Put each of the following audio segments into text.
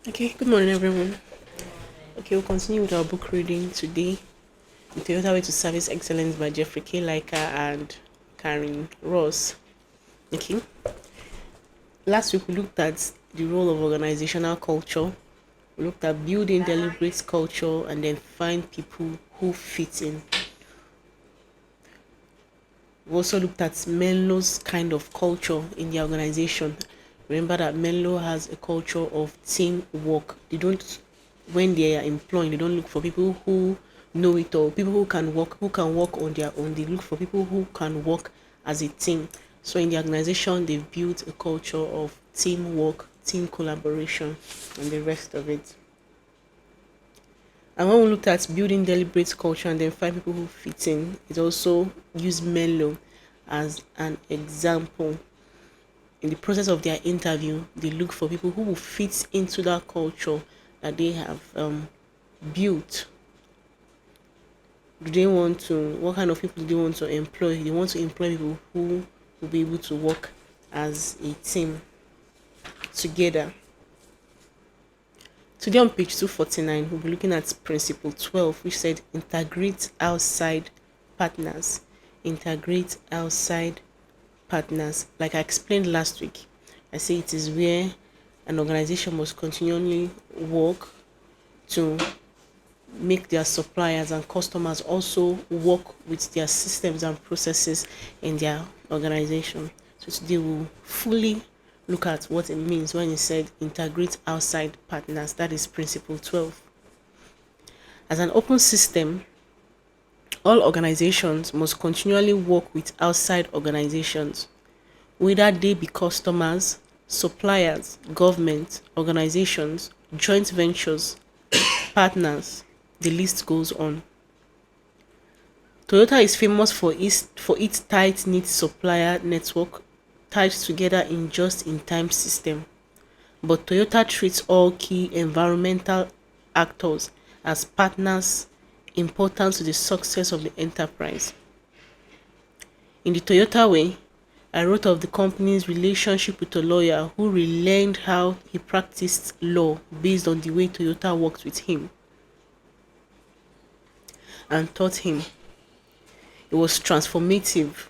Okay, good morning, everyone. Okay, we'll continue with our book reading today. The Toyota Way to Service Excellence by Jeffrey K. Liker and Karen Ross. Okay, last week we looked at the role of organizational culture. We looked at building deliberate culture and then find people who fit in. We also looked at Menlo's kind of culture in the organization. Remember that Menlo has a culture of teamwork. They don't, when they are employing, they don't look for people who know it all. People who can work on their own. They look for people who can work as a team. So in the organization, they've built a culture of teamwork, team collaboration, and the rest of it. And when we looked at building deliberate culture and then find people who fit in, it also used Menlo as an example. In the process of their interview, they look for people who will fit into that culture that they have built. Do they want to? What kind of people do they want to employ? They want to employ people who will be able to work as a team together. Today on page 249, we'll be looking at principle 12, which said integrate outside partners. Integrate outside partners. Like I explained last week, I say it is where an organization must continually work to make their suppliers and customers also work with their systems and processes in their organization. So today we'll fully look at what it means when it said integrate outside partners. That is principle 12. As an open system, all organizations must continually work with outside organizations, whether they be customers, suppliers, government, organizations, joint ventures, partners, the list goes on. Toyota is famous for its tight-knit supplier network tied together in just-in-time system. But Toyota treats all key environmental actors as partners important to the success of the enterprise. In the Toyota way, I wrote of the company's relationship with a lawyer who relearned how he practiced law based on the way Toyota worked with him and taught him. It was transformative.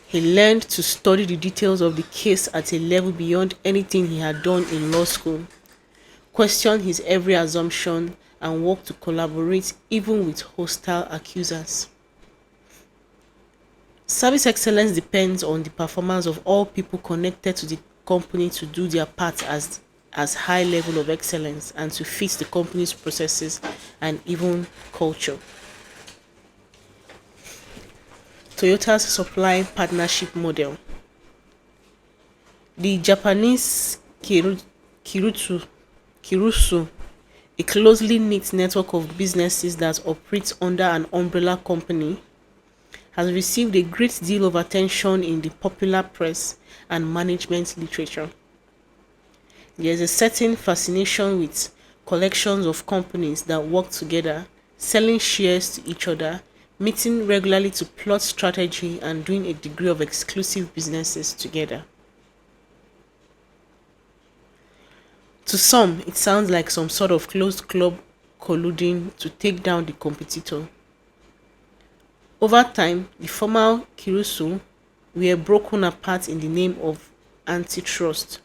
He learned to study the details of the case at a level beyond anything he had done in law school, questioned his every assumption, and worked to collaborate even with hostile accusers. Service excellence depends on the performance of all people connected to the company to do their part as high level of excellence and to fit the company's processes and even culture. Toyota's supply partnership model. The Japanese Kirusu, a closely knit network of businesses that operates under an umbrella company, has received a great deal of attention in the popular press and management literature. There is a certain fascination with collections of companies that work together, selling shares to each other, meeting regularly to plot strategy, and doing a degree of exclusive businesses together. To some, it sounds like some sort of closed club colluding to take down the competitor. Over time, the former Kirusu were broken apart in the name of antitrust,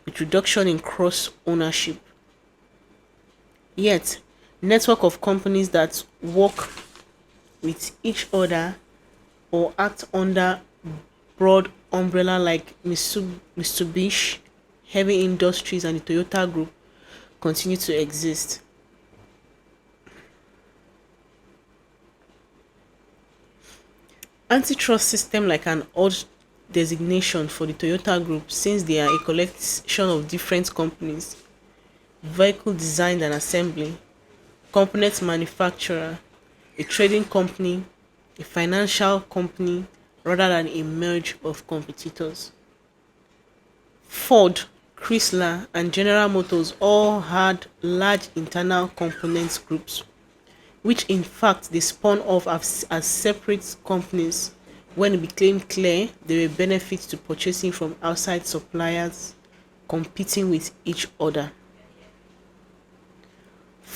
with reduction in cross ownership. Yet, network of companies that work with each other or act under broad umbrella like Mitsubishi Heavy Industries and the Toyota Group continue to exist. Antitrust system like an odd designation for the Toyota Group since they are a collection of different companies, vehicle design and assembly, component manufacturer, a trading company, a financial company, rather than a merge of competitors. Ford, Chrysler, and General Motors all had large internal components groups, which in fact they spun off as separate companies when it became clear there were benefits to purchasing from outside suppliers competing with each other.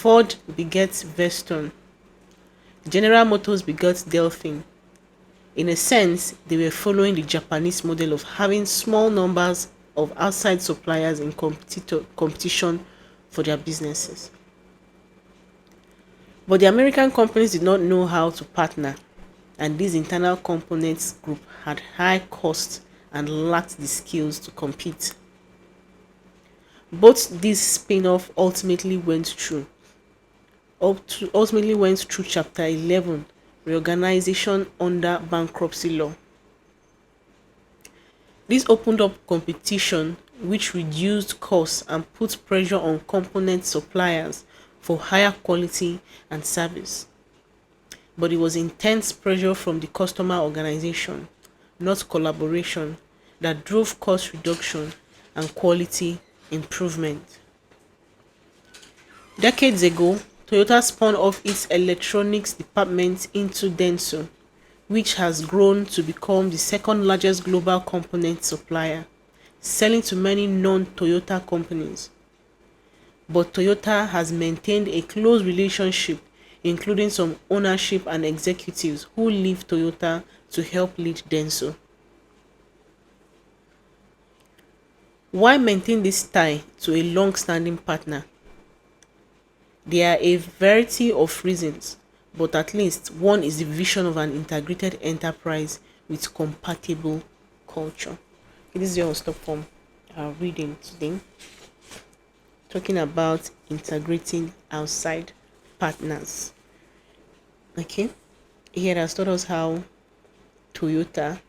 Ford begets Veston. General Motors begot Delphin. In a sense, they were following the Japanese model of having small numbers of outside suppliers in competition for their businesses. But the American companies did not know how to partner, and this internal components group had high costs and lacked the skills to compete. Both these spin-off ultimately went through Chapter 11, reorganization under bankruptcy law. This opened up competition, which reduced costs and put pressure on component suppliers for higher quality and service. But it was intense pressure from the customer organization, not collaboration, that drove cost reduction and quality improvement. Decades ago, Toyota spun off its electronics department into Denso, which has grown to become the second largest global component supplier, selling to many non-Toyota companies. But Toyota has maintained a close relationship, including some ownership and executives who leave Toyota to help lead Denso. Why maintain this tie to a long-standing partner? There are a variety of reasons, but at least one is the vision of an integrated enterprise with compatible culture. Okay, this is your stop from our reading today, talking about integrating outside partners. Okay, here has taught us how Toyota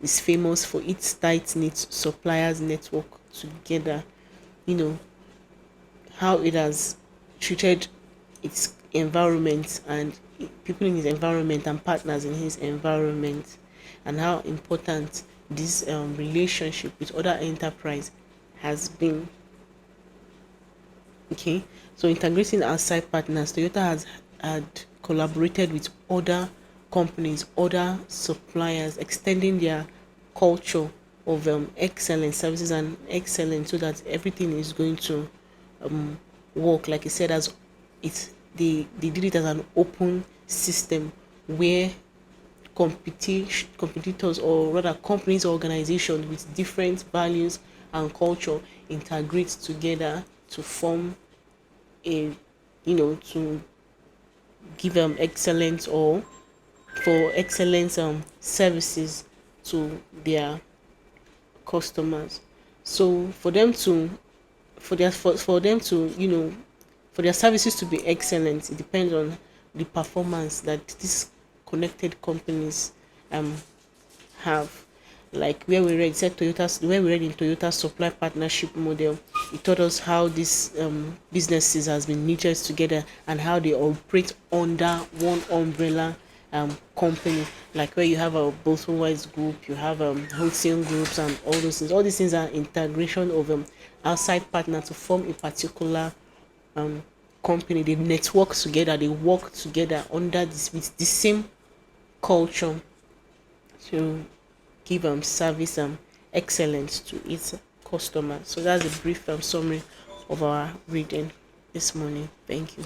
is famous for its tight-knit suppliers network together. You know, how it has treated its environment and people in his environment and partners in his environment, and how important this relationship with other enterprise has been. Okay, so integrating outside partners, Toyota has had collaborated with other companies, other suppliers, extending their culture of excellent services and excellence, so that everything is going to work. Like I said, as they did it as an open system where competitors, or rather companies or organizations with different values and culture, integrate together to form a, to give excellence, or for excellence services to their customers. So for them to for their services to be excellent, it depends on the performance that these connected companies um have. Like where we read, said Toyota's where we read in Toyota's supply partnership model, it taught us how these businesses has been knitted together and how they operate under one umbrella company. Like where you have a Bolton Wise group, you have wholesale groups, and all those things. All these things are integration of outside partner to form a particular company. They network together, they work together under this with the same culture to give service excellence to its customers. So that's a brief summary of our reading this morning. Thank you.